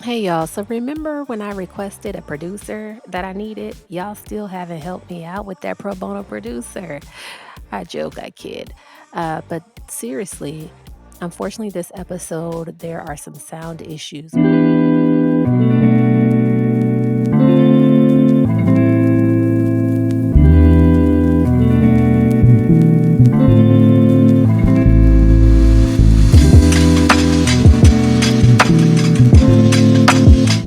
Hey y'all, so remember when I requested a producer that I needed? Y'all still haven't helped me out with that pro bono producer. I joke, I kid. But seriously, unfortunately, this episode, there are some sound issues.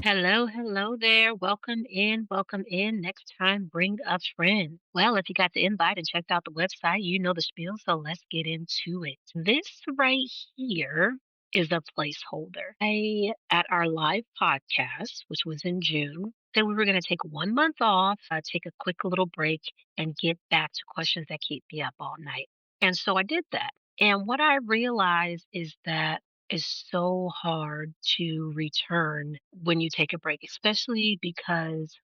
Hello, hello there. Welcome in, welcome in. Next time, bring a friend. Well, if you got the invite and checked out the website, you know the spiel, so let's get into it. This right here is a placeholder. At our live podcast, which was in June, said we were going to take 1 month off, take a quick little break, and get back to questions that keep me up all night. And so I did that. And what I realized is that is so hard to return when you take a break, especially because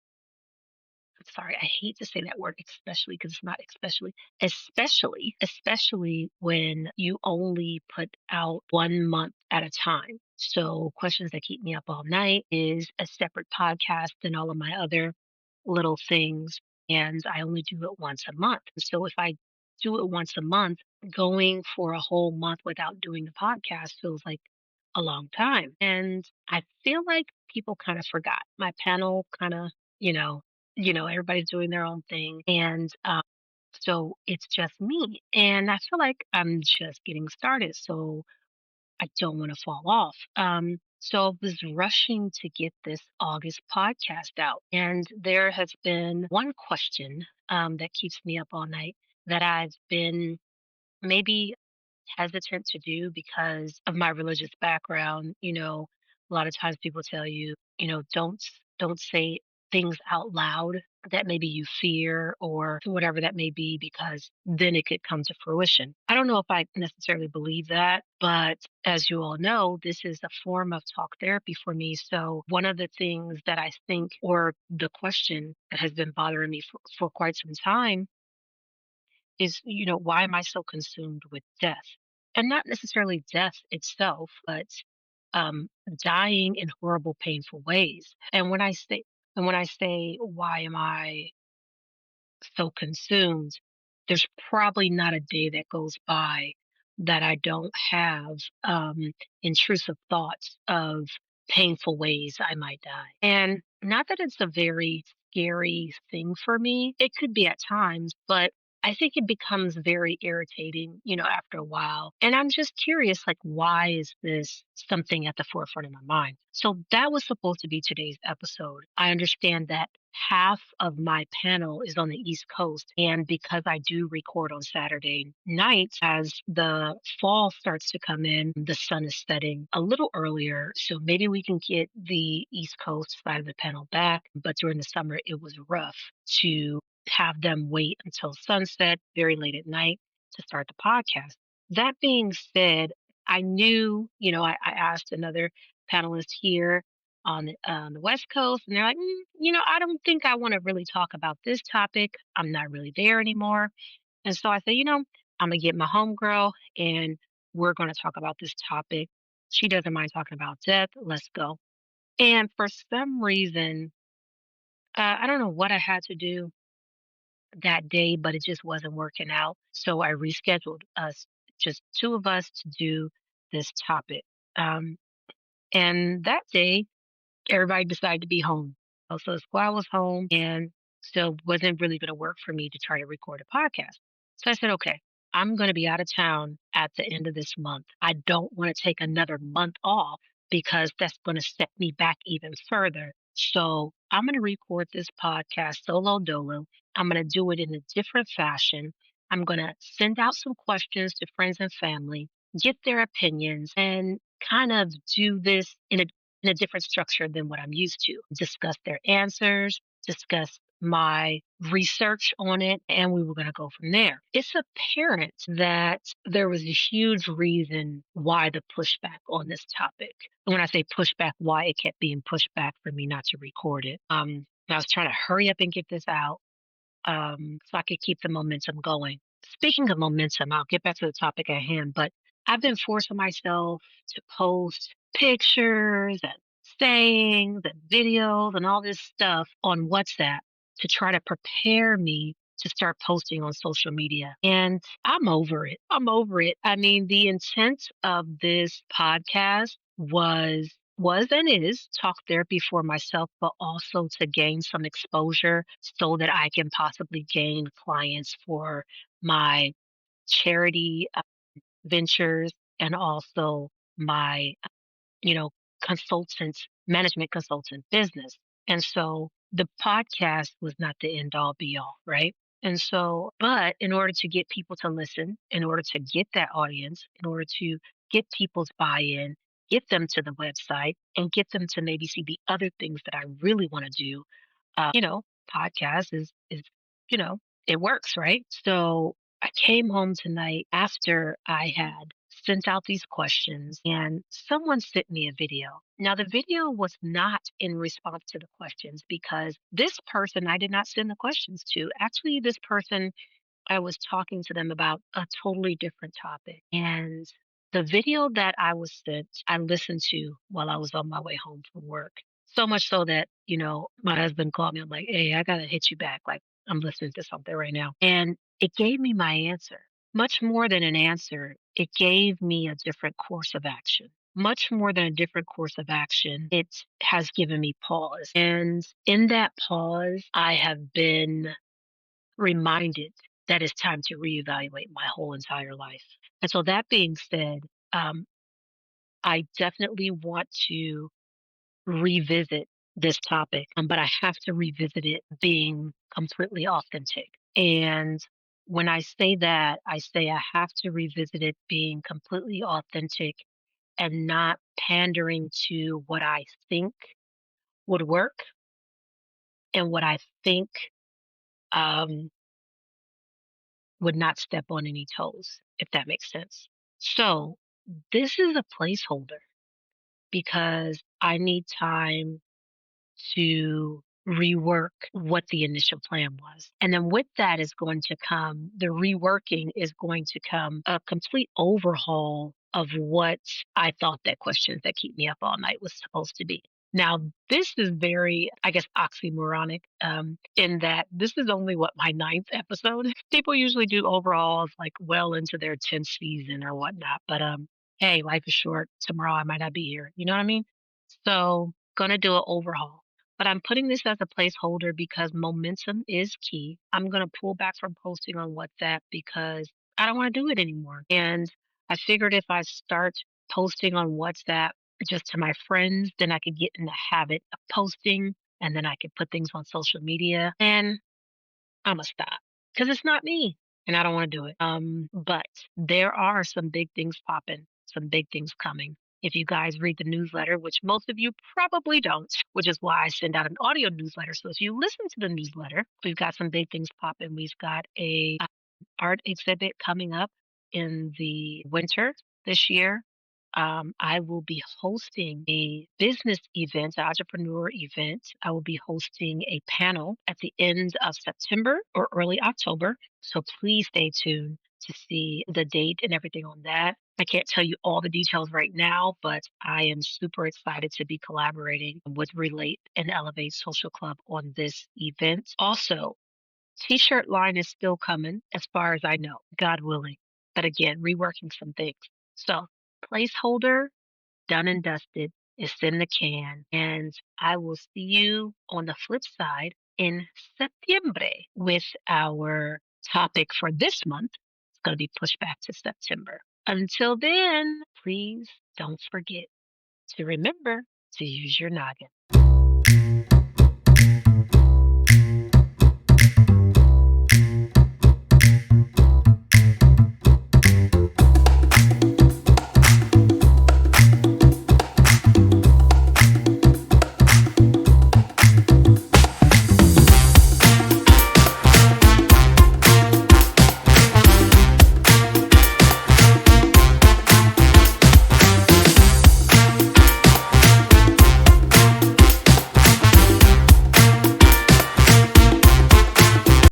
I'm sorry, I hate to say that word especially because it's not especially when you only put out 1 month at a time. So questions that keep me up all night is a separate podcast than all of my other little things. And I only do it once a month. So if I do it once a month, going for a whole month without doing the podcast feels like a long time. And I feel like people kind of forgot. My panel kind of, you know, everybody's doing their own thing. And so it's just me. And I feel like I'm just getting started. So I don't want to fall off. So I was rushing to get this August podcast out. And there has been one question that keeps me up all night that I've been maybe hesitant to do because of my religious background. A lot of times people tell you, don't say things out loud that maybe you fear or whatever that may be because then it could come to fruition. I don't know if I necessarily believe that, but as you all know, this is a form of talk therapy for me. So one of the things that I think or the question that has been bothering me for quite some time is, why am I so consumed with death? And not necessarily death itself, but um, dying in horrible, painful ways. And when I say, why am I so consumed, there's probably not a day that goes by that I don't have intrusive thoughts of painful ways I might die. And not that it's a very scary thing for me, it could be at times, but I think it becomes very irritating, after a while. And I'm just curious, like, why is this something at the forefront of my mind? So that was supposed to be today's episode. I understand that half of my panel is on the East Coast. And because I do record on Saturday nights, as the fall starts to come in, the sun is setting a little earlier. So maybe we can get the East Coast side of the panel back. But during the summer, it was rough to have them wait until sunset, very late at night, to start the podcast. That being said, I knew, I asked another panelist here on the West Coast, and they're like, I don't think I want to really talk about this topic. I'm not really there anymore. And so I said, I'm gonna get my homegirl, and we're gonna talk about this topic. She doesn't mind talking about death. Let's go. And for some reason, I don't know what I had to do that day, but it just wasn't working out. So I rescheduled us, just two of us, to do this topic. Um, and that day, everybody decided to be home. So the squad was home and so wasn't really going to work for me to try to record a podcast. So I said, okay, I'm going to be out of town at the end of this month. I don't want to take another month off because that's going to set me back even further. So I'm going to record this podcast solo dolo. I'm going to do it in a different fashion. I'm going to send out some questions to friends and family, get their opinions, and kind of do this in a different structure than what I'm used to. Discuss their answers, discuss my research on it, and we were going to go from there. It's apparent that there was a huge reason why the pushback on this topic. And when I say pushback, why it kept being pushed back for me not to record it. I was trying to hurry up and get this out so I could keep the momentum going. Speaking of momentum, I'll get back to the topic at hand, but I've been forcing myself to post pictures and sayings and videos and all this stuff on WhatsApp to try to prepare me to start posting on social media. And I'm over it. I'm over it. I mean, the intent of this podcast was and is talk therapy for myself, but also to gain some exposure so that I can possibly gain clients for my charity ventures and also my you know, management consultant business. And so the podcast was not the end all be all, right? And so, but in order to get people to listen, in order to get that audience, in order to get people's buy in, get them to the website and get them to maybe see the other things that I really want to do, you know, podcast is, you know, it works, right? So I came home tonight after I had sent out these questions and someone sent me a video. Now the video was not in response to the questions because this person I did not send the questions to. Actually, this person I was talking to them about a totally different topic. And the video that I was sent, I listened to while I was on my way home from work. So much so that, my husband called me. I'm like, hey, I got to hit you back. Like, I'm listening to something right now. And it gave me my answer. Much more than an answer, it gave me a different course of action. Much more than a different course of action, it has given me pause. And in that pause, I have been reminded that it's time to reevaluate my whole entire life. And so, that being said, um, I definitely want to revisit this topic, but I have to revisit it being completely authentic. And when I say that, I say I have to revisit it being completely authentic and not pandering to what I think would work and what I think um, would not step on any toes, if that makes sense. So, this is a placeholder because I need time to rework what the initial plan was. And then with that is going to come the reworking is going to come a complete overhaul of what I thought that questions that keep me up all night was supposed to be. Now, this is very, I guess, oxymoronic in that this is only what my ninth episode. People usually do overalls like well into their 10th season or whatnot. But hey, life is short. Tomorrow I might not be here. You know what I mean? So, gonna do an overhaul. But I'm putting this as a placeholder because momentum is key. I'm going to pull back from posting on WhatsApp because I don't want to do it anymore. And I figured if I start posting on WhatsApp just to my friends, then I could get in the habit of posting and then I could put things on social media. And I'm going to stop because it's not me and I don't want to do it. But there are some big things popping, some big things coming. If you guys read the newsletter, which most of you probably don't, which is why I send out an audio newsletter. So if you listen to the newsletter, we've got some big things popping. We've got a art exhibit coming up in the winter this year. I will be hosting a business event, an entrepreneur event. I will be hosting a panel at the end of September or early October. So please stay tuned to see the date and everything on that. I can't tell you all the details right now, but I am super excited to be collaborating with Relate and Elevate Social Club on this event. Also, T-shirt line is still coming as far as I know, God willing. But again, reworking some things. So, placeholder done and dusted. It's in the can. And I will see you on the flip side in Septiembre with our topic for this month. It's going to be pushed back to September. Until then, please don't forget to remember to use your noggin.